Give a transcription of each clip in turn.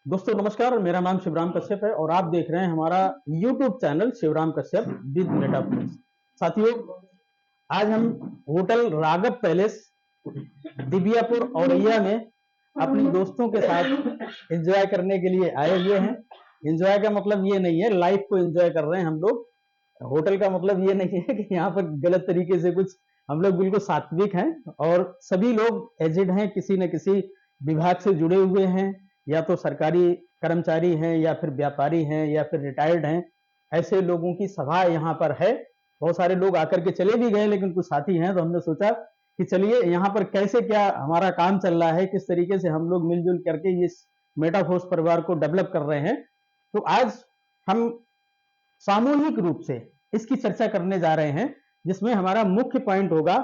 दोस्तों नमस्कार, मेरा नाम शिवराम कश्यप है और आप देख रहे हैं हमारा YouTube channel Shivram Kashyap with Metaforce. साथियों, आज हम होटल राघव पैलेस दिबियापुर औरैया में अपने दोस्तों के साथ एंजॉय करने के लिए आए हुए हैं। एंजॉय का मतलब ये नहीं है लाइफ को एंजॉय कर रहे हैं हम लोग। होटल का मतलब ये नहीं है कि यहाँ पर गलत तरीके से कुछ, हम लोग बिल्कुल सात्विक हैं और सभी लोग एजेड हैं, किसी न किसी विभाग से जुड़े हुए हैं, या तो सरकारी कर्मचारी हैं या फिर व्यापारी हैं या फिर रिटायर्ड हैं। ऐसे लोगों की सभा यहाँ पर है। बहुत सारे लोग आकर के चले भी गए, लेकिन कुछ साथी हैं तो हमने सोचा कि चलिए यहाँ पर कैसे क्या हमारा काम चल रहा है, किस तरीके से हम लोग मिलजुल करके इस मेटाफोर्स परिवार को डेवलप कर रहे हैं। तो आज हम सामूहिक रूप से इसकी चर्चा करने जा रहे हैं, जिसमें हमारा मुख्य पॉइंट होगा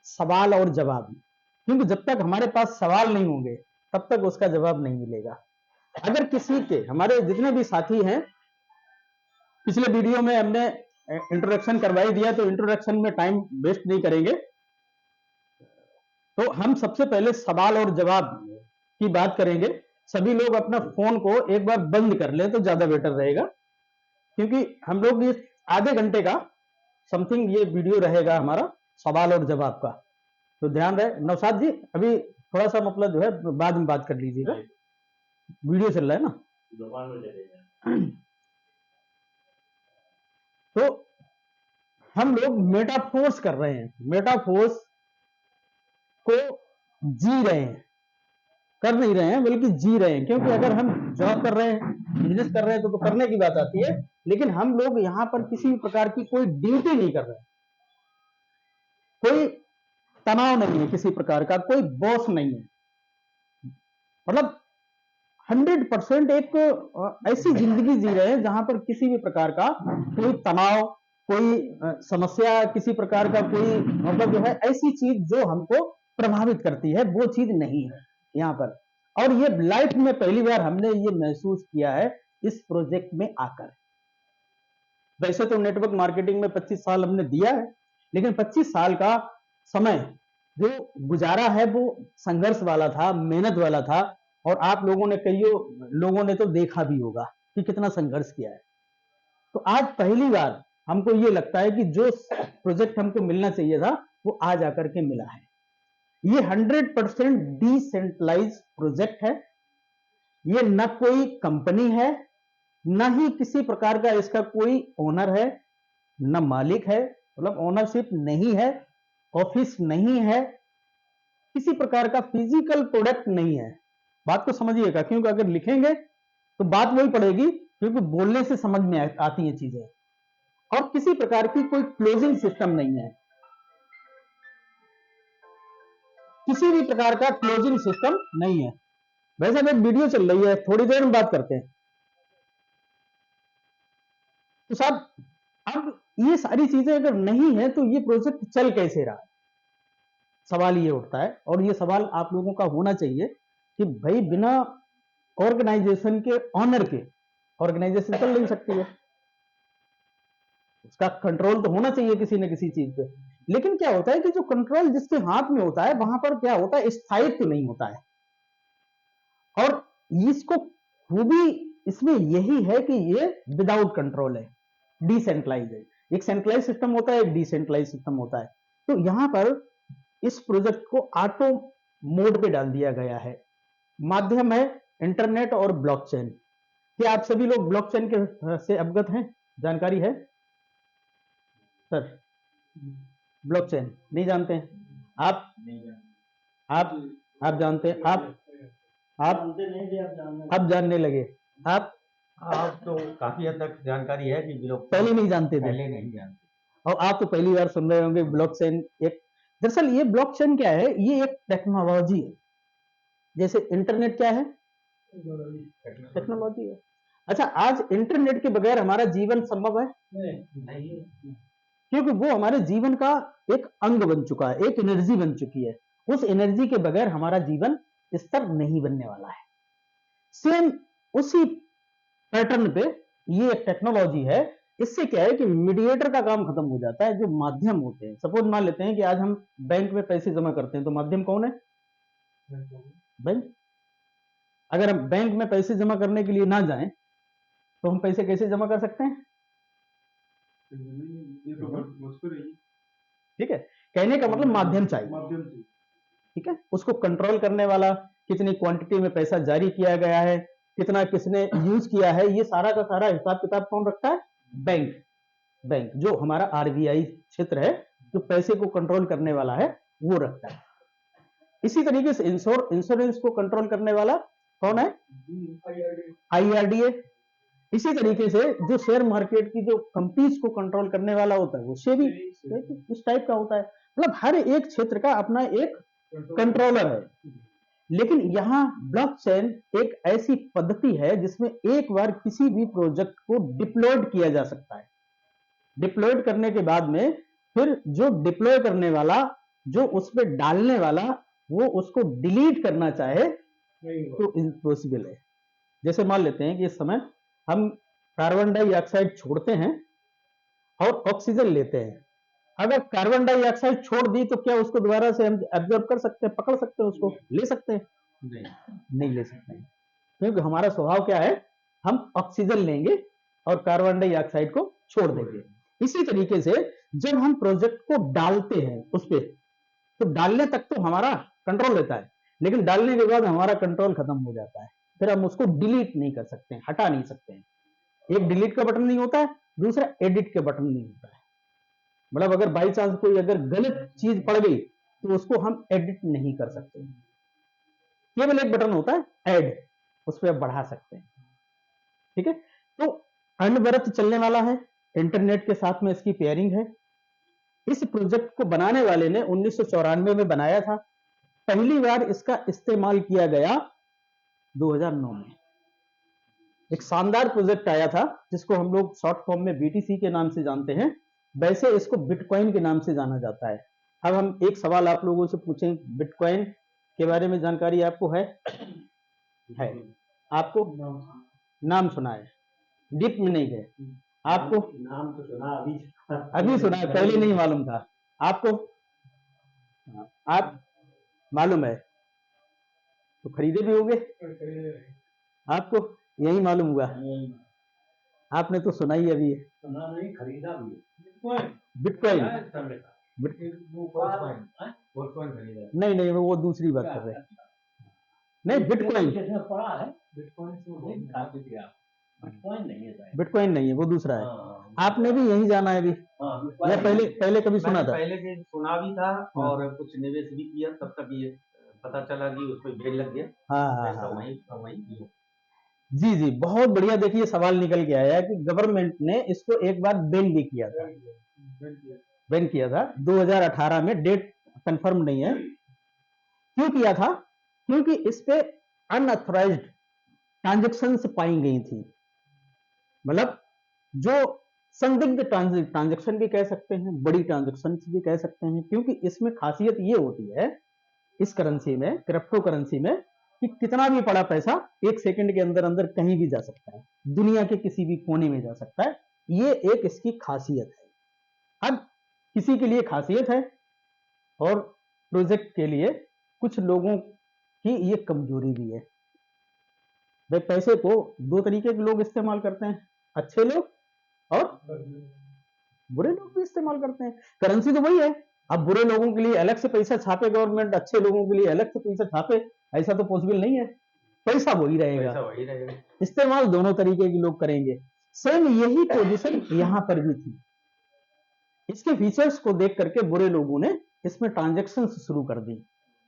सवाल और जवाब। क्योंकि जब तक हमारे पास सवाल नहीं होंगे तब तक उसका जवाब नहीं मिलेगा। अगर किसी के, हमारे जितने भी साथी हैं, पिछले वीडियो में हमने इंट्रोडक्शन करवाई दिया, तो इंट्रोडक्शन में टाइम वेस्ट नहीं करेंगे। तो हम सबसे पहले सवाल और जवाब की बात करेंगे। सभी लोग अपना फोन को एक बार बंद कर लें तो ज्यादा बेटर रहेगा, क्योंकि हम लोग ये आधे घंटे का समथिंग ये वीडियो रहेगा हमारा सवाल और जवाब का। तो ध्यान रहे। नौशाद जी, अभी थोड़ा सा मतलब जो है बाद में बात कर लीजिएगा, वीडियो चल रहा है ना। तो हम लोग मेटाफोर्स कर रहे हैं, मेटाफोर्स को जी रहे हैं, कर नहीं रहे हैं बल्कि जी रहे हैं। क्योंकि अगर हम जॉब कर रहे हैं, बिजनेस कर रहे हैं तो करने की बात आती है, लेकिन हम लोग यहाँ पर किसी भी प्रकार की कोई ड्यूटी नहीं कर रहे हैं, कोई तनाव नहीं है किसी प्रकार का, कोई बॉस नहीं है। मतलब 100% एक ऐसी जिंदगी जी रहे हैं जहां पर किसी भी प्रकार का कोई तनाव, कोई समस्या, किसी प्रकार का कोई मतलब जो है ऐसी चीज जो हमको प्रभावित करती है, वो चीज नहीं है यहाँ पर। और ये लाइफ में पहली बार हमने ये महसूस किया है इस प्रोजेक्ट में आकर। वैसे तो नेटवर्क मार्केटिंग में 25 साल हमने दिया है, लेकिन 25 साल का समय जो गुजारा है वो संघर्ष वाला था, मेहनत वाला था। और आप लोगों ने, कईयों लोगों ने तो देखा भी होगा कि कितना संघर्ष किया है। तो आज पहली बार हमको ये लगता है कि जो प्रोजेक्ट हमको मिलना चाहिए था वो आज आकर के मिला है। ये 100% डिसेंट्रलाइज प्रोजेक्ट है। ये न कोई कंपनी है, न ही किसी प्रकार का इसका कोई ओनर है, न मालिक है, मतलब ओनरशिप नहीं है, ऑफिस नहीं है, किसी प्रकार का फिजिकल प्रोडक्ट नहीं है। बात को समझिएगा, क्योंकि अगर लिखेंगे तो बात वही पड़ेगी, क्योंकि बोलने से समझ में आती हैं चीजें। और किसी प्रकार की कोई क्लोजिंग सिस्टम नहीं है, किसी भी प्रकार का क्लोजिंग सिस्टम नहीं है। वैसे अब एक वीडियो चल रही है, थोड़ी देर में बात करते हैं। तो साहब, अब ये सारी चीजें अगर नहीं है तो ये प्रोजेक्ट चल कैसे रहा है, सवाल ये उठता है। और ये सवाल आप लोगों का होना चाहिए कि भाई बिना ऑर्गेनाइजेशन के ऑनर के ऑर्गेनाइजेशन चल नहीं सकती है, उसका कंट्रोल तो होना चाहिए किसी न किसी चीज पे। लेकिन क्या होता है कि जो कंट्रोल जिसके हाथ में होता है वहां पर क्या होता है, स्थायित्व नहीं होता है। और इसको खूबी इसमें यही है कि ये विदाउट कंट्रोल है, डिसेंट्रलाइज है। एक सेंट्रलाइज सिस्टम होता है, एक डिसेंट्रलाइज सिस्टम होता है। तो यहां पर इस प्रोजेक्ट को ऑटो मोड पे डाल दिया गया है। माध्यम है इंटरनेट और ब्लॉकचेन। क्या आप सभी लोग ब्लॉकचेन के से अवगत हैं, जानकारी है सर? ब्लॉकचेन नहीं जानते हैं आप? आप आप जानते हैं? आप अब जानने लगे? आप तो काफी हद तक जानकारी है कि ब्लॉक पहले नहीं जानते थे? पहले नहीं जानते। और आप तो पहली बार सुन रहे होंगे ब्लॉकचेन। एक, दरअसल ये ब्लॉकचेन क्या है, ये एक टेक्नोलॉजी है। जैसे इंटरनेट क्या है, टेक्नोलॉजी है। अच्छा, आज इंटरनेट के बगैर हमारा जीवन संभव है? नहीं। क्योंकि वो हमारे जीवन का एक अंग बन चुका है, एक एनर्जी बन चुकी है। उस एनर्जी के बगैर हमारा जीवन स्तर नहीं बनने वाला है। सेम उसी पैटर्न पे ये एक टेक्नोलॉजी है। इससे क्या है कि मीडिएटर का काम खत्म हो जाता है। जो माध्यम होते हैं, सपोज मान लेते हैं कि आज हम बैंक में पैसे जमा करते हैं, तो माध्यम कौन है? बैंक। अगर हम बैंक में पैसे जमा करने के लिए ना जाएं तो हम पैसे कैसे जमा कर सकते हैं? ये तो मुश्किल है। ठीक है, कहने का मतलब माध्यम चाहिए। माध्यम से ठीक है, उसको कंट्रोल करने वाला, कितनी क्वांटिटी में पैसा जारी किया गया है, कितना किसने यूज किया है, ये सारा का सारा हिसाब किताब कौन रखता है? बैंक। बैंक जो हमारा आरबीआई क्षेत्र है, जो पैसे को कंट्रोल करने वाला है, वो रखता है। इसी तरीके से इंश्योरेंस को कंट्रोल करने वाला कौन है? आईआरडीए। इसी तरीके से जो शेयर मार्केट की जो कंपनीज को कंट्रोल करने वाला होता है वो सेबी, इस टाइप का होता है। मतलब हर एक क्षेत्र का अपना एक कंट्रोलर है। लेकिन यहाँ ब्लॉकचेन एक ऐसी पद्धति है जिसमें एक बार किसी भी प्रोजेक्ट को डिप्लॉयड किया जा सकता है। डिप्लॉयड करने के बाद में फिर जो डिप्लॉय करने वाला, जो उस पर डालने वाला, वो उसको डिलीट करना चाहे तो इम्पॉसिबल है। जैसे मान लेते हैं कि इस समय हम कार्बन डाइऑक्साइड छोड़ते हैं और ऑक्सीजन लेते हैं। अगर कार्बन डाइऑक्साइड छोड़ दी तो क्या उसको दोबारा से हम एब्जॉर्ब कर सकते हैं, पकड़ सकते हैं, उसको ले सकते हैं? नहीं ले सकते हैं, क्योंकि हमारा स्वभाव क्या है, हम ऑक्सीजन लेंगे और कार्बन डाइऑक्साइड को छोड़ देंगे। इसी तरीके से जब हम प्रोजेक्ट को डालते हैं उस पर, तो डालने तक तो हमारा कंट्रोल रहता है, लेकिन डालने के बाद हमारा कंट्रोल खत्म हो जाता है। फिर हम उसको डिलीट नहीं कर सकते हैं, हटा नहीं सकते हैं। एक डिलीट का बटन नहीं होता है, दूसरा एडिट के बटन नहीं होता है। मतलब अगर बाई चांस कोई अगर गलत चीज पड़ गई तो उसको हम एडिट नहीं कर सकते। केवल एक बटन होता है ऐड, उस पर आप बढ़ा सकते हैं। ठीक है, तो अनवरत चलने वाला है, इंटरनेट के साथ में इसकी पेयरिंग है। इस प्रोजेक्ट को बनाने वाले ने 1994 में बनाया था। पहली बार इसका इस्तेमाल किया गया 2009 में। एक शानदार प्रोजेक्ट आया था जिसको हम लोग शॉर्ट फॉर्म में बीटीसी के नाम से जानते हैं, वैसे इसको बिटकॉइन के नाम से जाना जाता है। अब हम एक सवाल आप लोगों से पूछें, बिटकॉइन के बारे में जानकारी आपको है? आपको नाम सुना है, डीप में नहीं गए? आपको नाम तो सुना, अभी सुना है, पहले नहीं मालूम था आपको? आप मालूम है तो खरीदे भी होंगे, आपको यही मालूम हुआ? आपने तो सुना ही अभी। सुना नहीं, खरीदा भी। बिटकॉइन खरीदा नहीं नहीं, वो दूसरी बात कर रहे हैं। नहीं, बिटकॉइन पड़ा है, बिटकॉइन नहीं है, बिटकॉइन नहीं है, वो दूसरा है। आपने भी यही जाना है अभी या पहले कभी सुना था? पहले से सुना भी था और कुछ निवेश भी किया, तब तक ये पता चला कि उस पर बैन लग गया। हाँ, वही जी जी, बहुत बढ़िया। देखिए सवाल निकल के आया कि गवर्नमेंट ने इसको एक बार बैन भी किया था, बैन किया था 2018 में, डेट कंफर्म नहीं है। क्यों किया था? क्योंकि इस पे अनऑथराइज्ड ट्रांजैक्शंस पाई गई थी। मतलब जो संदिग्ध ट्रांजैक्शन भी कह सकते हैं, बड़ी ट्रांजैक्शन भी कह सकते हैं, क्योंकि इसमें खासियत ये होती है इस करेंसी में, क्रिप्टो करेंसी में, कि कितना भी पड़ा पैसा एक सेकंड के अंदर अंदर कहीं भी जा सकता है, दुनिया के किसी भी कोने में जा सकता है। ये एक इसकी खासियत है। अब किसी के लिए खासियत है और प्रोजेक्ट के लिए कुछ लोगों की ये कमजोरी भी है। भाई पैसे को दो तरीके के लोग इस्तेमाल करते हैं, अच्छे लोग और बुरे लोग भी इस्तेमाल करते हैं। करेंसी तो वही है। अब बुरे लोगों के लिए अलग से पैसा छापे गवर्नमेंट, अच्छे लोगों के लिए अलग से पैसा छापे, ऐसा तो पॉसिबल नहीं है। पैसा वही रहेगा, इस्तेमाल दोनों तरीके के लोग करेंगे। सेम यही पोजीशन यहां पर भी थी। इसके फीचर्स को देख करके बुरे लोगों ने इसमें ट्रांजैक्शन शुरू कर दी,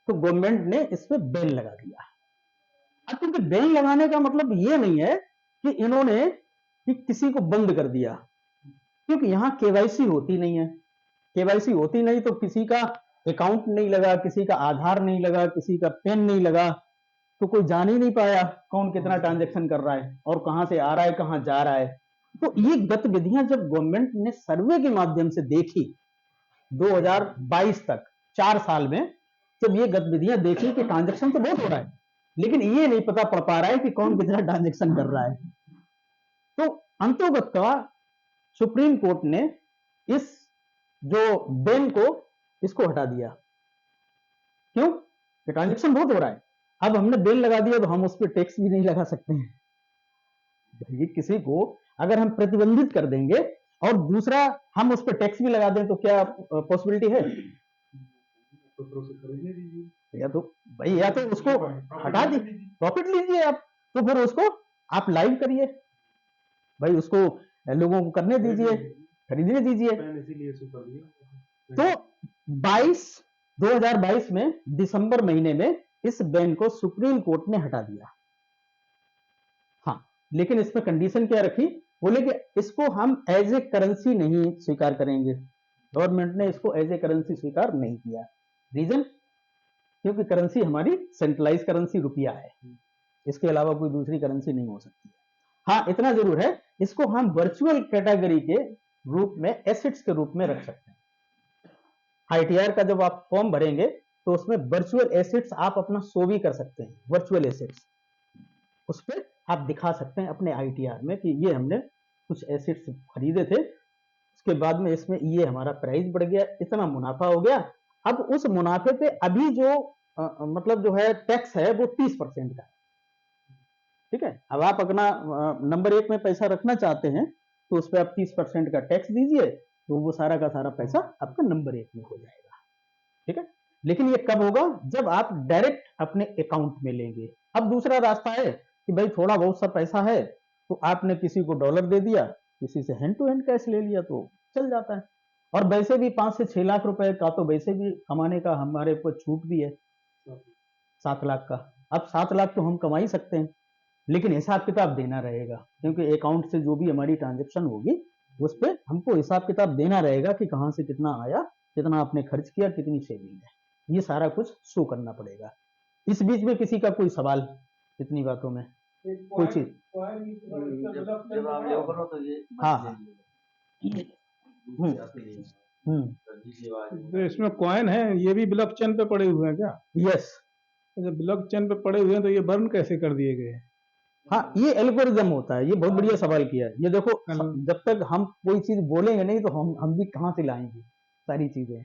तो गवर्नमेंट ने इस पर बैन लगा दिया। अब क्योंकि बैन लगाने का मतलब ये नहीं है कि इन्होंने कि किसी को बंद कर दिया, क्योंकि यहां केवाईसी होती नहीं है। केवाईसी होती नहीं तो किसी का अकाउंट नहीं लगा, किसी का आधार नहीं लगा, किसी का पेन नहीं लगा, तो कोई जान ही नहीं पाया कौन कितना ट्रांजैक्शन कर रहा है और कहां से आ रहा है, कहां जा रहा है। तो ये गतिविधियां जब गवर्नमेंट ने सर्वे के माध्यम से देखी 2022 तक, 4 साल में, जब ये गतिविधियां देखी कि ट्रांजैक्शन तो बहुत हो रहा है, लेकिन ये नहीं पता पड़ पा रहा है कि कौन कितना ट्रांजैक्शन कर रहा है, तो अंतोगत्वा सुप्रीम कोर्ट ने इस जो बैन को इसको हटा दिया। क्यों? ट्रांजैक्शन बहुत हो रहा है। अब हमने बेल लगा दिया तो हम उस पर टैक्स भी नहीं लगा सकते हैं। ये किसी को अगर हम प्रतिबंधित कर देंगे और दूसरा हम उस पर टैक्स भी लगा दें तो क्या पॉसिबिलिटी है? या तो भाई या तो उसको हटा दीजिए, प्रॉफिट लीजिए आप, तो फिर उसको आप लाइव करिए भाई, उसको लोगों को करने दीजिए, खरीदने दीजिए। तो 2022 में दिसंबर महीने में इस बैन को सुप्रीम कोर्ट ने हटा दिया। हाँ, लेकिन इसमें कंडीशन क्या रखी, बोले कि इसको हम एज ए करेंसी नहीं स्वीकार करेंगे। गवर्नमेंट ने इसको एज ए करेंसी स्वीकार नहीं किया। रीजन, क्योंकि करेंसी हमारी सेंट्रलाइज करेंसी रुपया है, इसके अलावा कोई दूसरी करेंसी नहीं हो सकती है। हाँ, इतना जरूर है, इसको हम वर्चुअल कैटेगरी के रूप में, एसेट्स के रूप में रख सकते हैं। आईटीआर का जब आप फॉर्म भरेंगे तो उसमें वर्चुअल एसेट्स आप अपना शो भी कर सकते हैं। वर्चुअल एसेट्स उस पर आप दिखा सकते हैं अपने आईटीआर में कि ये हमने कुछ एसेट्स खरीदे थे, उसके बाद में इसमें ये हमारा प्राइस बढ़ गया, इतना मुनाफा हो गया। अब उस मुनाफे पे अभी जो मतलब जो है टैक्स है वो 30% का है। ठीक है, अब आप अपना नंबर 1 में पैसा रखना चाहते हैं तो उस पर आप 30% का टैक्स दीजिए, तो वो सारा का सारा पैसा आपका नंबर 1 में हो जाएगा। ठीक है, लेकिन ये कब होगा, जब आप डायरेक्ट अपने अकाउंट में लेंगे। अब दूसरा रास्ता है कि भाई थोड़ा बहुत सा पैसा है तो आपने किसी को डॉलर दे दिया, किसी से हैंड टू हैंड कैश ले लिया तो चल जाता है। और वैसे भी 5 से 6 लाख रुपए का तो वैसे भी कमाने का हमारे ऊपर छूट भी है 7 लाख का। अब 7 लाख तो हम कमा ही सकते हैं, लेकिन हिसाब किताब देना रहेगा, क्योंकि अकाउंट से जो भी हमारी ट्रांजेक्शन होगी उस पर हमको हिसाब किताब देना रहेगा कि कहाँ से कितना आया, कितना आपने खर्च किया, कितनी सेविंग है, ये सारा कुछ शो करना पड़ेगा। इस बीच में किसी का कोई सवाल इतनी बातों में, कोई चीज? जब आप ले करो तो ये हाँ, तो इसमें कॉइन है, ये भी ब्लॉकचेन पे पड़े हुए हैं क्या? यस, जब ब्लॉकचेन पे पड़े हुए हैं तो ये बर्न कैसे कर दिए गए? हाँ, ये एल्गोरिदम होता है। ये बहुत बढ़िया सवाल किया है। ये देखो, जब तक हम कोई चीज बोलेंगे नहीं तो हम भी कहाँ से लाएंगे सारी चीजें।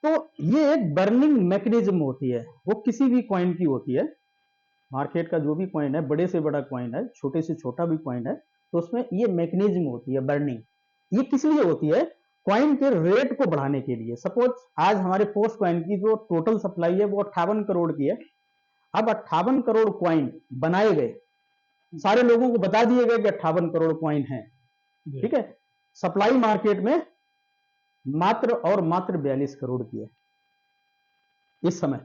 तो ये एक बर्निंग मैकेनिज्म होती है, वो किसी भी कॉइन की होती है। मार्केट का जो भी कॉइन है, बड़े से बड़ा कॉइन है, छोटे से छोटा भी कॉइन है, तो उसमें ये मैकेनिज्म होती है बर्निंग। ये किस लिए होती है? कॉइन के रेट को बढ़ाने के लिए। सपोज आज हमारे पोस्ट कॉइन की जो टोटल सप्लाई है वो 58 करोड़ की है। अब 58 करोड़ कॉइन बनाए गए, सारे लोगों को बता दिए गए कि 58 करोड़ कॉइन है। ठीक है, सप्लाई मार्केट में मात्र और मात्र 42 करोड़ की है इस समय,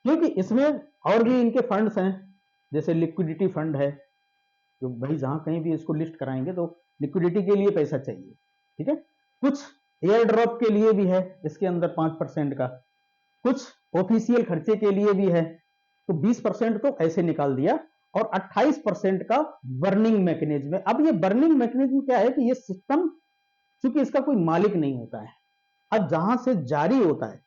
क्योंकि इसमें और भी इनके फंड्स हैं, जैसे लिक्विडिटी फंड है, तो भाई जहां कहीं भी इसको लिस्ट कराएंगे तो लिक्विडिटी के लिए पैसा चाहिए। ठीक है, कुछ एयर ड्रॉप के लिए भी है इसके अंदर 5% का, कुछ ऑफिशियल खर्चे के लिए भी है, तो 20% तो ऐसे निकाल दिया, और 28% का बर्निंग मैकेनिज्म है। अब ये बर्निंग मैकेनिज्म क्या है कि ये सिस्टम, चूंकि इसका कोई मालिक नहीं होता है, अब जहां से जारी होता है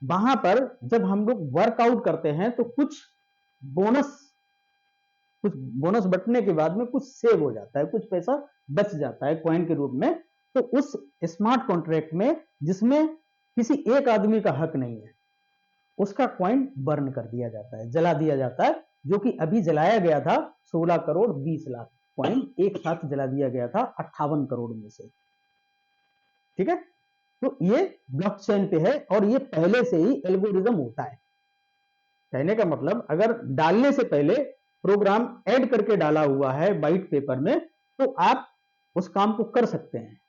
वहां पर जब हम लोग वर्कआउट करते हैं तो कुछ बोनस बटने के बाद में कुछ सेव हो जाता है, कुछ पैसा बच जाता है कॉइन के रूप में। तो उस स्मार्ट कॉन्ट्रैक्ट में जिसमें किसी एक आदमी का हक नहीं है, उसका कॉइन बर्न कर दिया जाता है, जला दिया जाता है, जो कि अभी जलाया गया था 16 करोड़ 20 लाख कॉइन एक साथ जला दिया गया था 58 करोड़ में से। ठीक है, तो ये ब्लॉकचेन पे है और ये पहले से ही एल्गोरिदम होता है। कहने का मतलब, अगर डालने से पहले प्रोग्राम ऐड करके डाला हुआ है वाइट पेपर में तो आप उस काम को कर सकते हैं,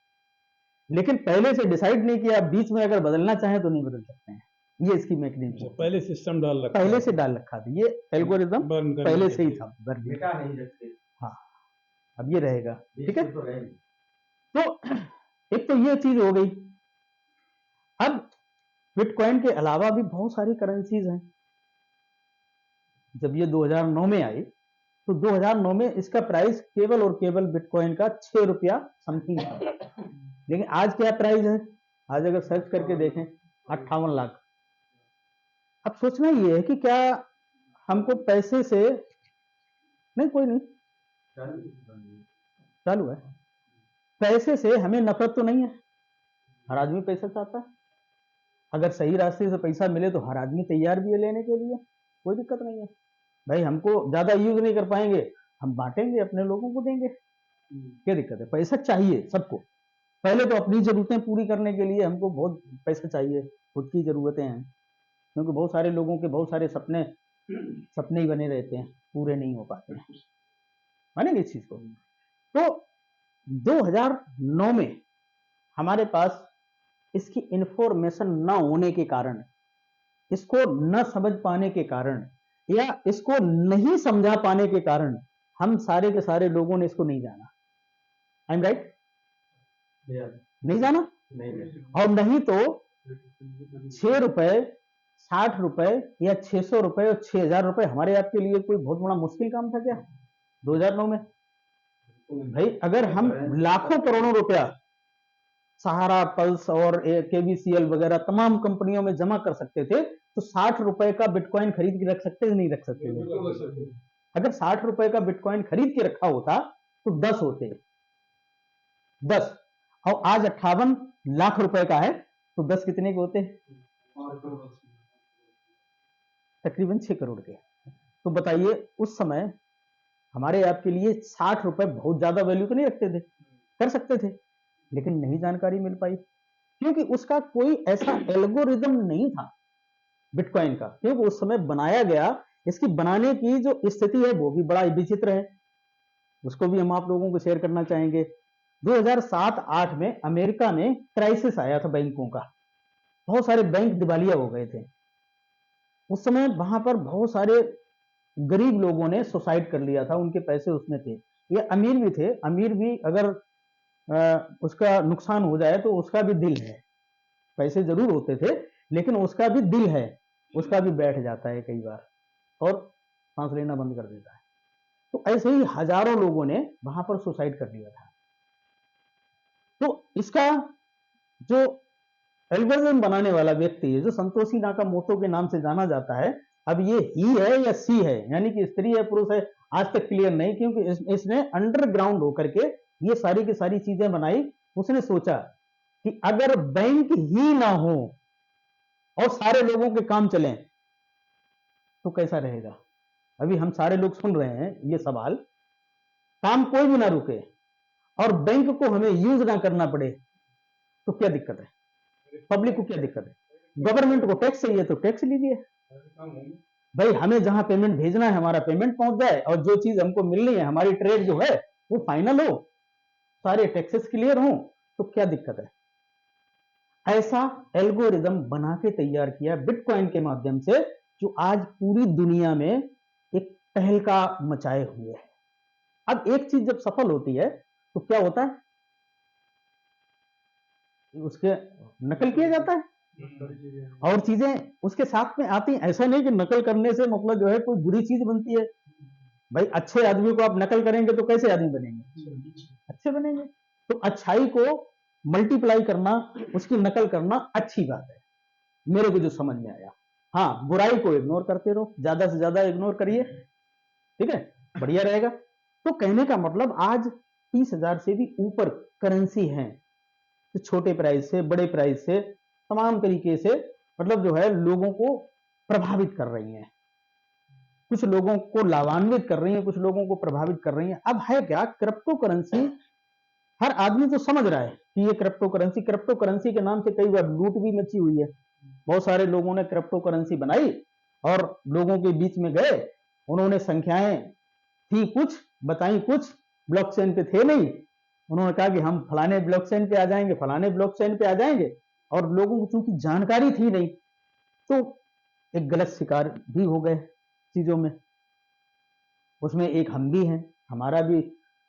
लेकिन पहले से डिसाइड नहीं किया, बीच में अगर बदलना चाहें तो नहीं बदल सकते हैं। ये इसकी मैकेनिज्म, पहले सिस्टम डाल रखा, पहले से डाल रखा था, ये एल्गोरिदम पहले से ही था। बेटा नहीं रखते। हाँ, अब ये रहेगा। ठीक है, तो रहेंगे। तो एक तो ये चीज हो गई। अब बिटकॉइन के अलावा भी बहुत सारी करेंसीज हैं। जब ये 2009 में आई तो 2009 में इसका प्राइस केवल और केवल बिटकॉइन का 6 रुपया समथिंग था, लेकिन आज क्या प्राइस है? आज अगर सर्च करके देखें 58 लाख। अब सोचना ये है कि क्या हमको पैसे से, नहीं कोई नहीं चालू है, पैसे से हमें नफरत तो नहीं है, हर आदमी पैसा चाहता है। अगर सही रास्ते से पैसा मिले तो हर आदमी तैयार भी है लेने के लिए। कोई दिक्कत नहीं है भाई, हमको ज्यादा यूज नहीं कर पाएंगे, हम बांटेंगे, अपने लोगों को देंगे, क्या दिक्कत है? पैसा चाहिए सबको, पहले तो अपनी जरूरतें पूरी करने के लिए हमको बहुत पैसा चाहिए, खुद की जरूरतें हैं, क्योंकि बहुत सारे लोगों के बहुत सारे सपने सपने ही बने रहते हैं, पूरे नहीं हो पाते हैं, मानेंगे इस चीज को? तो 2009 में हमारे पास इसकी इंफॉर्मेशन न होने के कारण, इसको न समझ पाने के कारण, या इसको नहीं समझा पाने के कारण हम सारे के सारे लोगों ने इसको नहीं जाना। I am right? नहीं जाना, नहीं और नहीं तो 6 रुपए, 60 रुपए या 600 रुपए और 6,000 रुपए हमारे आपके लिए कोई बहुत बड़ा मुश्किल काम था क्या 2009 में? भाई अगर हम लाखों करोड़ों रुपया सहारा, पल्स और केवीसीएल वगैरह तमाम कंपनियों में जमा कर सकते थे, तो 60 रुपए का बिटकॉइन खरीद के रख सकते थे, नहीं रख सकते थे? अगर 60 रुपए का बिटकॉइन खरीद के रखा होता तो 10 होते, 10, और आज 58 लाख रुपए का है, तो 10 कितने के होते? तकरीबन 6 करोड़ के। तो बताइए उस समय हमारे आपके लिए 60 रुपए बहुत ज्यादा वैल्यू तो नहीं रखते थे, कर सकते थे, लेकिन नहीं जानकारी मिल पाई, क्योंकि उसका कोई ऐसा एल्गोरिदम नहीं था बिटकॉइन का, क्योंकि उस समय बनाया गया, इसकी बनाने की जो स्थिति है वो भी बड़ा विचित्र है, उसको भी हम आप लोगों को शेयर करना चाहेंगे। 2007-8 में अमेरिका में क्राइसिस आया था बैंकों का, बहुत सारे बैंक दिवालिया हो गए थे, उस समय वहां पर बहुत सारे गरीब लोगों ने सुसाइड कर लिया था, उनके पैसे उसमें थे, ये अमीर भी थे, अमीर भी अगर उसका नुकसान हो जाए तो उसका भी दिल है, पैसे जरूर होते थे लेकिन उसका भी दिल है, उसका भी बैठ जाता है कई बार और सांस लेना बंद कर देता है। तो ऐसे ही हजारों लोगों ने वहां पर सुसाइड कर लिया था। तो इसका जो एल्गोरिथम बनाने वाला व्यक्ति है, जो संतोषी नाकामोटो के नाम से जाना जाता है, अब ये ही है या सी है, यानी कि स्त्री है पुरुष है, आज तक क्लियर नहीं, क्योंकि इसने अंडरग्राउंड होकर के ये सारी की सारी चीजें बनाई। उसने सोचा कि अगर बैंक ही ना हो और सारे लोगों के काम चलें तो कैसा रहेगा। अभी हम सारे लोग सुन रहे हैं ये सवाल, काम कोई भी ना रुके और बैंक को हमें यूज ना करना पड़े तो क्या दिक्कत है, पब्लिक को क्या दिक्कत है? गवर्नमेंट को टैक्स चाहिए तो टैक्स लीजिए भाई, हमें जहां पेमेंट भेजना है हमारा पेमेंट पहुंच जाए, और जो चीज हमको मिलनी है, हमारी ट्रेड जो है वो फाइनल हो, सारे टैक्सेस क्लियर हो, तो क्या दिक्कत है? ऐसा एल्गोरिदम बना के तैयार किया बिटकॉइन के माध्यम से, जो आज पूरी दुनिया में एक तहलका मचाए हुए है। अब एक चीज जब सफल होती है तो क्या होता है, उसके नकल किया जाता है और चीजें उसके साथ में आती हैं। ऐसा नहीं कि नकल करने से मतलब जो है कोई बुरी चीज बनती है भाई, अच्छे आदमी को आप नकल करेंगे तो कैसे आदमी बनेंगे? अच्छे बनेंगे। तो अच्छाई को मल्टीप्लाई करना, उसकी नकल करना अच्छी बात है, मेरे को जो समझ में आया। हाँ, बुराई को इग्नोर करते रहो, ज्यादा से ज्यादा इग्नोर करिए, ठीक है, बढ़िया रहेगा। तो कहने का मतलब आज 30,000 से भी ऊपर करेंसी हैं, तो छोटे प्राइस से बड़े प्राइस से तमाम तरीके से मतलब जो है लोगों को प्रभावित कर रही हैं, कुछ लोगों को लाभान्वित कर रही हैं, कुछ लोगों को प्रभावित कर रही हैं। अब है क्या, क्रिप्टो करेंसी, हर आदमी तो समझ रहा है कि ये क्रिप्टो करेंसी के नाम से कई बार लूट भी मची हुई है। बहुत सारे लोगों ने क्रिप्टो करेंसी बनाई और लोगों के बीच में गए, उन्होंने संख्याएं थी कुछ, बताई कुछ, ब्लॉकचेन पे थे नहीं, उन्होंने कहा कि हम फलाने ब्लॉकचेन पे आ जाएंगे, फलाने ब्लॉकचेन पे आ जाएंगे, और लोगों को चूंकि जानकारी थी नहीं तो एक गलत शिकार भी हो गए चीजों में। उसमें एक हम भी हैं, हमारा भी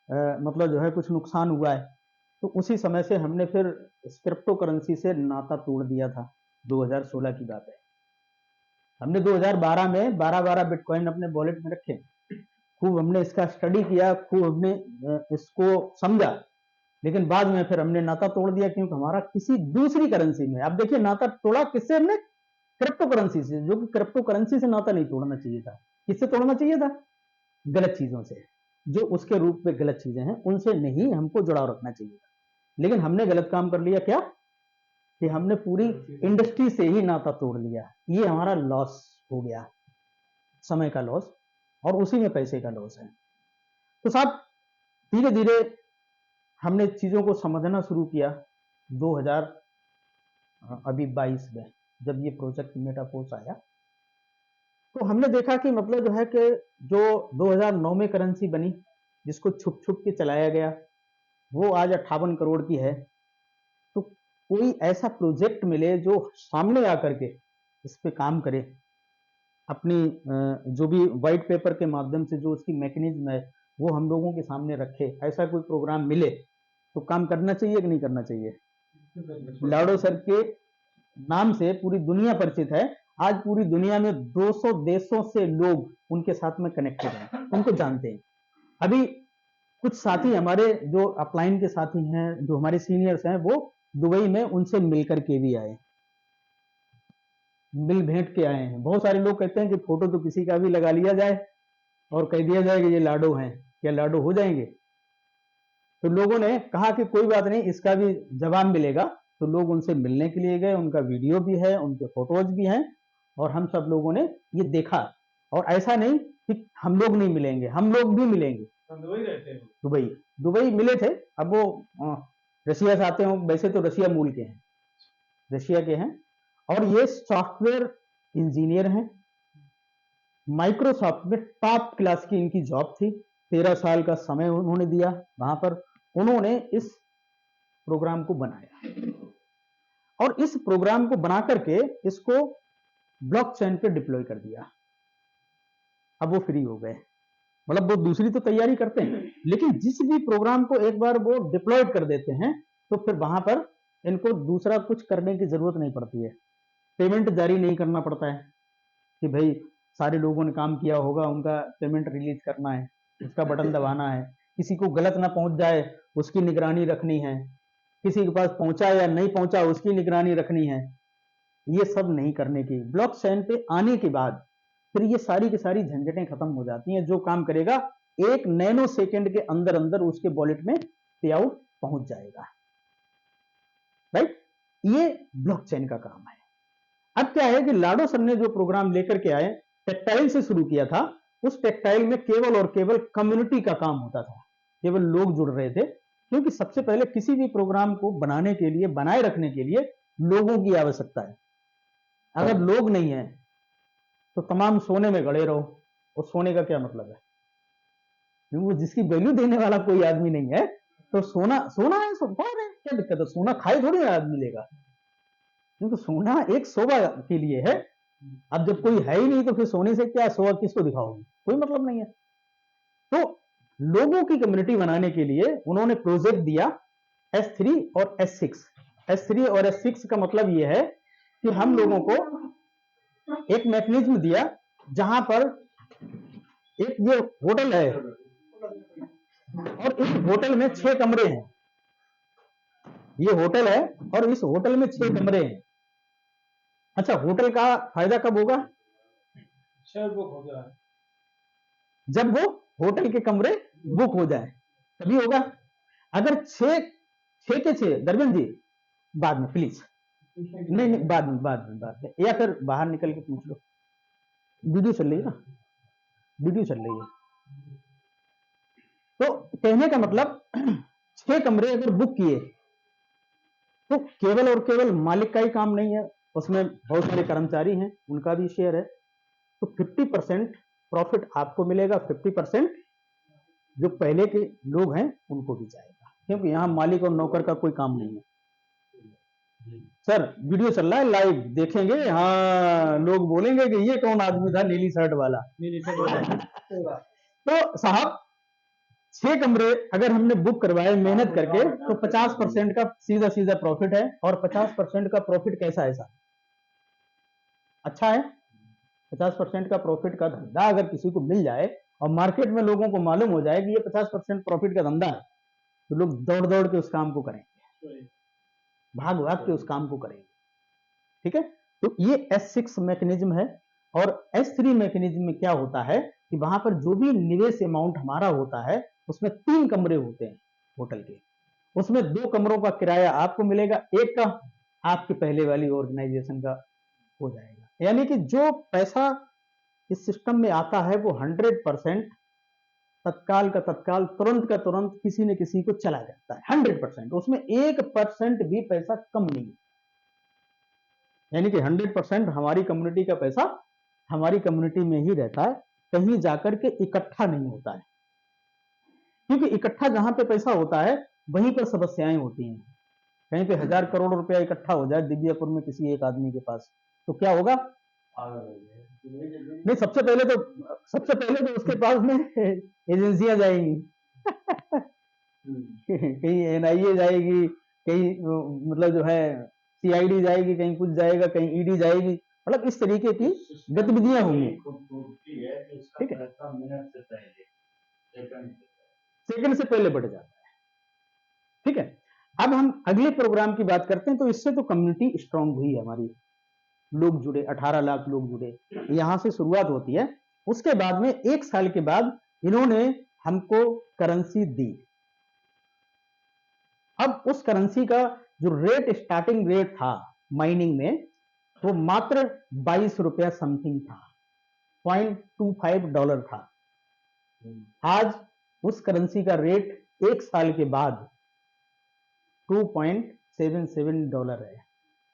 मतलब जो है कुछ नुकसान हुआ है। तो उसी समय से हमने फिर क्रिप्टो करेंसी से नाता तोड़ दिया था। 2016 की बात है, हमने 2012 में 12 बिटकॉइन अपने वॉलेट में रखे, खूब हमने इसका स्टडी किया, खूब हमने इसको समझा, लेकिन बाद में फिर हमने नाता तोड़ दिया, क्योंकि हमारा किसी दूसरी करेंसी में, अब देखिए नाता तोड़ा किससे हमने, क्रिप्टो करेंसी से, जो कि क्रिप्टो करेंसी से नाता नहीं तोड़ना चाहिए था। किससे तोड़ना चाहिए था? गलत चीजों से, जो उसके रूप में गलत चीजें हैं उनसे नहीं हमको जुड़ाव रखना चाहिए था। लेकिन हमने गलत काम कर लिया, क्या कि हमने पूरी इंडस्ट्री से ही नाता तोड़ लिया, ये हमारा लॉस हो गया। समय का लॉस और उसी में पैसे का लॉस है। तो साहब धीरे धीरे हमने चीज़ों को समझना शुरू किया। 2022 में जब ये प्रोजेक्ट मेटाफोर्स आया तो हमने देखा कि मतलब जो है कि जो 2009 में करेंसी बनी जिसको छुप छुप के चलाया गया वो आज 58 करोड़ की है। तो कोई ऐसा प्रोजेक्ट मिले जो सामने आकर के इस पे काम करे, अपनी जो भी वाइट पेपर के माध्यम से जो उसकी मैकेनिज्म है वो हम लोगों के सामने रखे, ऐसा कोई प्रोग्राम मिले तो काम करना चाहिए कि नहीं करना चाहिए। लाडो सर के नाम से पूरी दुनिया परिचित है। आज पूरी दुनिया में 200 देशों से लोग उनके साथ में कनेक्टेड हैं, उनको जानते हैं। अभी कुछ साथी हमारे जो अपलाइन के साथी हैं, जो हमारे सीनियर्स हैं, वो दुबई में उनसे मिलकर के भी आए, मिल भेंट के आए हैं। बहुत सारे लोग कहते हैं कि फोटो तो किसी का भी लगा लिया जाए और कह दिया जाए कि ये लाडो हैं, क्या लाडो हो जाएंगे। तो लोगों ने कहा कि कोई बात नहीं, इसका भी जवाब मिलेगा। तो लोग उनसे मिलने के लिए गए, उनका वीडियो भी है, उनके फोटोज भी हैं और हम सब लोगों ने ये देखा। और ऐसा नहीं कि हम लोग नहीं मिलेंगे, हम लोग भी मिलेंगे। दुबई मिले थे। अब वो रशिया से आते हो, वैसे तो रशिया मूल के हैं, रशिया के हैं और ये सॉफ्टवेयर इंजीनियर हैं। माइक्रोसॉफ्ट में टॉप क्लास की इनकी जॉब थी। 13 साल का समय उन्होंने दिया वहां पर। उन्होंने इस प्रोग्राम को बनाया और इस प्रोग्राम को बना करके इसको ब्लॉकचेन पे डिप्लॉय कर दिया। अब वो फ्री हो गए। मतलब वो दूसरी तो तैयारी करते हैं, लेकिन जिस भी प्रोग्राम को एक बार वो डिप्लॉयड कर देते हैं तो फिर वहां पर इनको दूसरा कुछ करने की जरूरत नहीं पड़ती है। पेमेंट जारी नहीं करना पड़ता है कि भाई सारे लोगों ने काम किया होगा, उनका पेमेंट रिलीज करना है, उसका बटन दबाना है, किसी को गलत ना पहुंच जाए उसकी निगरानी रखनी है, किसी के पास पहुंचा या नहीं पहुंचा उसकी निगरानी रखनी है। ये सब नहीं करने की। ब्लॉकचेन पे आने के बाद फिर ये सारी की सारी झंझटें खत्म हो जाती हैं। जो काम करेगा 1 नैनो सेकेंड के अंदर अंदर उसके वॉलेट में पे आउट पहुंच जाएगा। राइट, ये ब्लॉकचेन का काम है। अब क्या है कि लाडो सर ने जो प्रोग्राम लेकर के आए, टेक्टाइल से शुरू किया था। उस टेक्टाइल में केवल और केवल कम्युनिटी का काम होता था, केवल लोग जुड़ रहे थे। क्योंकि सबसे पहले किसी भी प्रोग्राम को बनाने के लिए, बनाए रखने के लिए लोगों की आवश्यकता है। अगर लोग नहीं है तो तमाम सोने में गड़े रहो, और सोने का क्या मतलब है, क्योंकि जिसकी वैल्यू देने वाला कोई आदमी नहीं है तो सोना सोना है, क्या दिक्कत है। सोना खाए थोड़ी आदमी लेगा, क्योंकि सोना एक शोभा के लिए है। अब जब कोई है ही नहीं तो फिर सोने से क्या शोभा किसको दिखाओगे, कोई मतलब नहीं है। तो लोगों की कम्युनिटी बनाने के लिए उन्होंने प्रोजेक्ट दिया S3 और S6। S3 और S6 का मतलब यह है कि हम लोगों को एक मैकेनिज्म दिया जहां पर एक ये होटल है और इस होटल में 6 कमरे हैं। ये होटल है और इस होटल में 6 कमरे हैं। अच्छा, होटल का फायदा कब होगा? जब वो होटल के कमरे बुक हो जाए तभी होगा। अगर 6 के 6 दरमियान जी, बाद में प्लीज, नहीं बाद में या फिर बाहर निकल के पूछ लो। वीडियो चल रही है ना, वीडियो चल रही है। तो कहने का मतलब 6 कमरे अगर बुक किए तो केवल और केवल मालिक का ही काम नहीं है, उसमें बहुत सारे कर्मचारी हैं, उनका भी शेयर है। तो 50% प्रॉफिट आपको मिलेगा, 50% जो पहले के लोग हैं उनको भी जाएगा, क्योंकि यहां मालिक और नौकर का कोई काम नहीं है। सर वीडियो चल रहा है, लाइव देखेंगे। हाँ, लोग बोलेंगे कि ये कौन आदमी था नीली शर्ट वाला। तो साहब 6 कमरे अगर हमने बुक करवाए मेहनत करके तो 50% का सीधा सीधा प्रॉफिट है। और 50% का प्रॉफिट कैसा है साहब? अच्छा है। 50% का प्रॉफिट का धंधा अगर किसी को मिल जाए और मार्केट में लोगों को मालूम हो जाए कि ये 50% प्रॉफिट का धंधा है, तो लोग दौड़ दौड़ के उस काम को करेंगे, भाग भाग के उस काम को करेंगे। ठीक है, तो ये S6 मैकेनिज्म है। और S3 मैकेनिज्म में क्या होता है कि वहां पर जो भी निवेश अमाउंट हमारा होता है उसमें 3 कमरे होते हैं होटल के। उसमें 2 कमरों का किराया आपको मिलेगा, एक का आपके पहले वाली ऑर्गेनाइजेशन का हो जाएगा। यानी कि जो पैसा इस सिस्टम में आता है वो 100% तत्काल का तत्काल, तुरंत का तुरंत किसी न किसी को चला जाता है 100%, उसमें 1% भी पैसा कम नहीं है। यानी कि 100% हमारी कम्युनिटी का पैसा हमारी कम्युनिटी में ही रहता है, कहीं जाकर के इकट्ठा नहीं होता है। क्योंकि इकट्ठा जहां पे पैसा होता है वहीं पर समस्याएं होती हैं। कहीं पे 1000 करोड़ रुपया इकट्ठा हो जाए दिव्यापुर में किसी एक आदमी के पास, तो क्या होगा? नहीं, सबसे पहले तो उसके पास में एजेंसियां जाएंगी कहीं एनआईए जाएगी, कहीं मतलब जो है सीआईडी जाएगी, कहीं कुछ जाएगा, कहीं ईडी जाएगी, मतलब इस तरीके की गतिविधियां होंगी। ठीक है, सेकंड से पहले बढ़ जाता है। ठीक है, अब हम अगले प्रोग्राम की बात करते हैं। तो इससे तो कम्युनिटी स्ट्रांग हुई हमारी, लोग जुड़े, 18 लाख लोग जुड़े, यहां से शुरुआत होती है। उसके बाद में 1 साल के बाद इन्होंने हमको करेंसी दी। अब उस करेंसी का जो रेट, स्टार्टिंग रेट था माइनिंग में, वो मात्र 22 रुपया समथिंग था, $0.25 था। आज उस करेंसी का रेट 1 साल के बाद $2.77 है,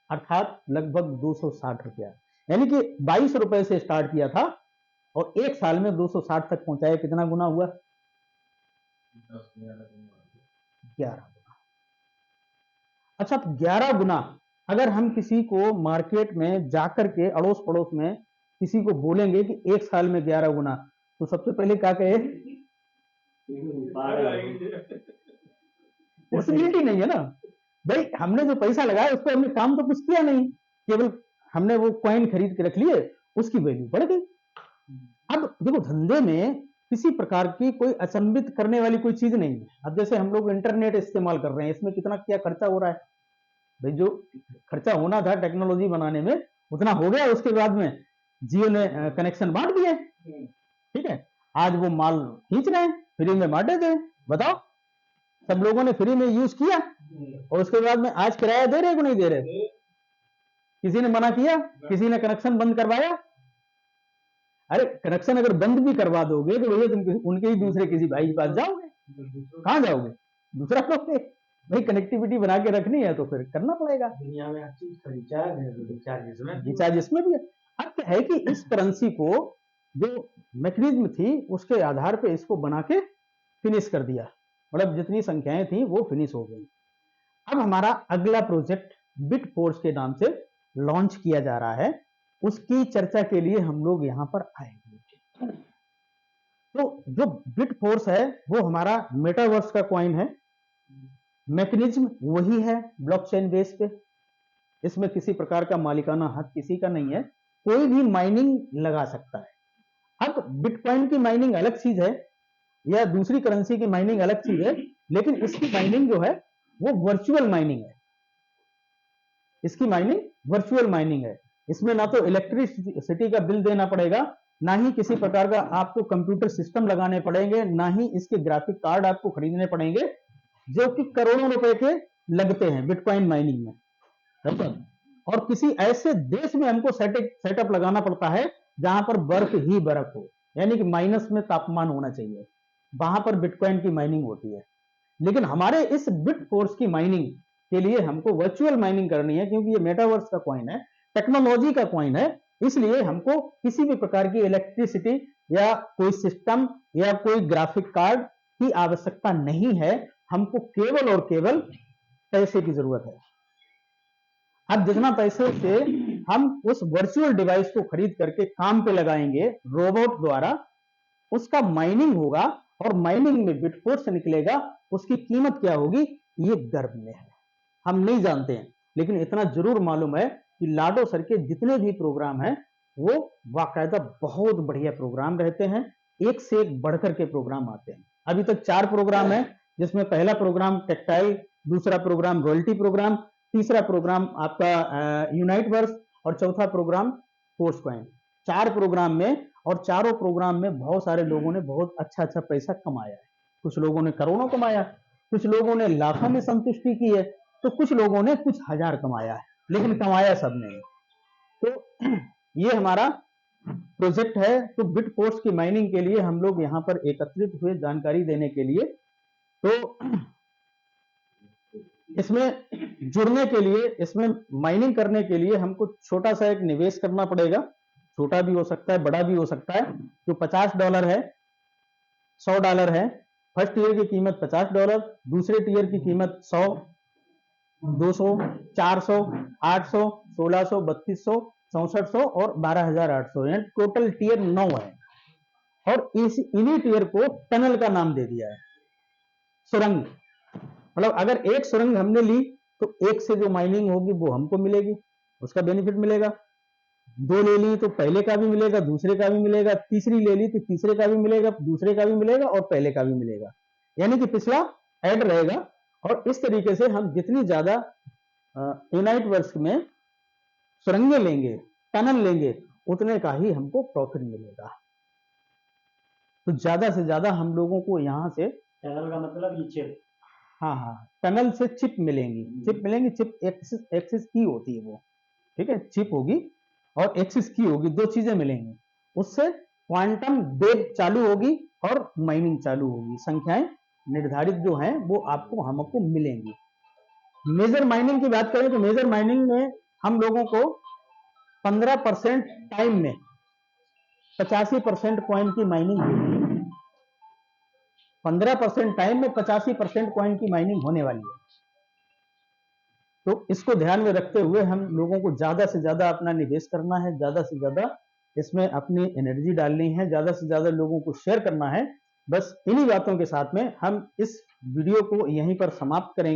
अर्थात लगभग 260 रुपया। यानी कि 22 रुपए से स्टार्ट किया था और 1 साल में 260 तक पहुंचाया। कितना गुना हुआ? 11 गुना। अच्छा, 11 गुना अगर हम किसी को मार्केट में जाकर के अड़ोस पड़ोस में किसी को बोलेंगे कि 1 साल में 11 गुना, तो सबसे पहले क्या कहे? पॉसिबिलिटी नहीं है ना भाई। हमने जो पैसा लगाया उस पर हमने काम तो कुछ किया नहीं, केवल हमने वो कॉइन खरीद के रख लिए, उसकी वैल्यू बढ़ गई। अब देखो, धंधे में किसी प्रकार की कोई अचंभित करने वाली कोई चीज नहीं है। अब जैसे हम लोग इंटरनेट इस्तेमाल कर रहे हैं, इसमें कितना क्या खर्चा हो रहा है भाई? जो खर्चा होना था टेक्नोलॉजी बनाने में उतना हो गया। उसके बाद में जियो ने कनेक्शन बांट दिए। ठीक है, आज वो माल खींच रहे हैं, फ्री में बांटे थे। बताओ, सब लोगों ने फ्री में यूज किया और उसके बाद में आज किराया दे रहे को नहीं दे रहे? किसी ने मना किया? किसी ने कनेक्शन बंद करवाया? अरे कनेक्शन अगर बंद भी करवा दोगे तो भैया तुम उनके ही दूसरे किसी भाई के पास जाओगे, कहां जाओगे? दूसरा लोगे भाई। कनेक्टिविटी बना के रखनी है तो फिर करना पड़ेगा। दुनिया में हर चीज का रिचार्ज है, रिचार्ज इसमें भी है। अब क्या है कि इस करेंसी को जो मैकेनिज्म थी उसके आधार पे इसको बना के फिनिश कर दिया, मतलब जितनी संख्याएं थी वो फिनिश हो गई। अब हमारा अगला प्रोजेक्ट बिटफोर्स के नाम से लॉन्च किया जा रहा है, उसकी चर्चा के लिए हम लोग यहां पर आए। तो जो बिटफोर्स है वो हमारा मेटावर्स का कॉइन है। मैकेनिज्म वही है, ब्लॉकचेन बेस पे। इसमें किसी प्रकार का मालिकाना हक किसी का नहीं है, कोई भी माइनिंग लगा सकता है। अब बिटकॉइन की माइनिंग अलग चीज है या दूसरी करेंसी की माइनिंग अलग चीज है, लेकिन इसकी माइनिंग जो है वो वर्चुअल माइनिंग है। इसकी माइनिंग वर्चुअल माइनिंग है। इसमें ना तो इलेक्ट्रिसिटी का बिल देना पड़ेगा, ना ही किसी प्रकार का आपको कंप्यूटर सिस्टम लगाने पड़ेंगे, ना ही इसके ग्राफिक कार्ड आपको खरीदने पड़ेंगे, जो कि करोड़ों रुपए के लगते हैं बिटकॉइन माइनिंग में। और किसी ऐसे देश में हमको सेटअप लगाना पड़ता है जहां पर बर्फ ही बर्फ हो, यानी कि माइनस में तापमान होना चाहिए, वहां पर बिटकॉइन की माइनिंग होती है। लेकिन हमारे इस बिटफोर्स की माइनिंग के लिए हमको वर्चुअल माइनिंग करनी है, क्योंकि ये मेटावर्स का कॉइन है, टेक्नोलॉजी का कॉइन है। इसलिए हमको किसी भी प्रकार की इलेक्ट्रिसिटी या कोई सिस्टम या कोई ग्राफिक कार्ड की आवश्यकता नहीं है। हमको केवल और केवल पैसे की जरूरत है। अब जितना पैसे से हम उस वर्चुअल डिवाइस को खरीद करके काम पे लगाएंगे रोबोट द्वारा, उसका माइनिंग होगा और माइनिंग में बिटफोर्स निकलेगा। उसकी कीमत क्या होगी ये गर्भ में है, हम नहीं जानते हैं। लेकिन इतना जरूर मालूम है कि लाडो सर के जितने भी प्रोग्राम हैं वो बाकायदा बहुत बढ़िया प्रोग्राम रहते हैं, एक से एक बढ़कर के प्रोग्राम आते हैं। अभी तक 4 प्रोग्राम है, जिसमें पहला प्रोग्राम टेक्टाइल, दूसरा प्रोग्राम रॉयल्टी प्रोग्राम, तीसरा प्रोग्राम आपका यूनाइट वर्स और चौथा प्रोग्राम फोर्स कॉइन। 4 प्रोग्राम में, और चारों प्रोग्राम में बहुत सारे लोगों ने बहुत अच्छा अच्छा पैसा कमाया है। कुछ लोगों ने करोड़ों कमाया, कुछ लोगों ने लाखों में संतुष्टि की है, तो कुछ लोगों ने कुछ हजार कमाया है, लेकिन कमाया सबने। तो ये हमारा प्रोजेक्ट है, तो बिटफोर्स की माइनिंग के लिए हम लोग यहाँ पर एकत्रित हुए जानकारी देने के लिए। तो इसमें जुड़ने के लिए, इसमें माइनिंग करने के लिए हमको छोटा सा एक निवेश करना पड़ेगा। छोटा भी हो सकता है, बड़ा भी हो सकता है। जो $50 है, $100 है। फर्स्ट ईयर की कीमत $50, दूसरे टीयर की कीमत 100, 200, 400, 800, 1600, 3200, 6400 और 12800, यानी टोटल टीयर 9 है। और इन्हीं टीयर को टनल का नाम दे दिया है, सुरंग। मतलब अगर एक सुरंग हमने ली तो एक से जो माइनिंग होगी वो हमको मिलेगी, उसका बेनिफिट मिलेगा। 2 ले ली तो पहले का भी मिलेगा, दूसरे का भी मिलेगा। तीसरी ले ली तो तीसरे का भी मिलेगा, दूसरे का भी मिलेगा और पहले का भी मिलेगा, यानी कि पिछला ऐड रहेगा। और इस तरीके से हम जितनी ज्यादा यूनाइट वर्ष में सुरंगें लेंगे, टनल लेंगे, उतने का ही हमको प्रॉफिट मिलेगा। तो ज्यादा से ज्यादा हम लोगों को यहाँ से, टनल का मतलब ये चिप। हाँ, टनल से चिप मिलेंगी। चिप मिलेंगी, चिप एक्सिस की होती है वो, ठीक है। चिप होगी और एक्सिस की होगी, 2 चीजें मिलेंगी। उससे क्वांटम वेब चालू होगी और माइनिंग चालू होगी। संख्याएं निर्धारित जो हैं वो हमको मिलेंगी। मेजर माइनिंग की बात करें तो मेजर माइनिंग में हम लोगों को 15% टाइम में 85% कॉइन की माइनिंग होगी। 15% टाइम में 85% कॉइन की माइनिंग होने वाली है। तो इसको ध्यान में रखते हुए हम लोगों को ज्यादा से ज्यादा अपना निवेश करना है, ज्यादा से ज्यादा इसमें अपनी एनर्जी डालनी है, ज्यादा से ज्यादा लोगों को शेयर करना है। बस इन्हीं बातों के साथ में हम इस वीडियो को यहीं पर समाप्त करेंगे।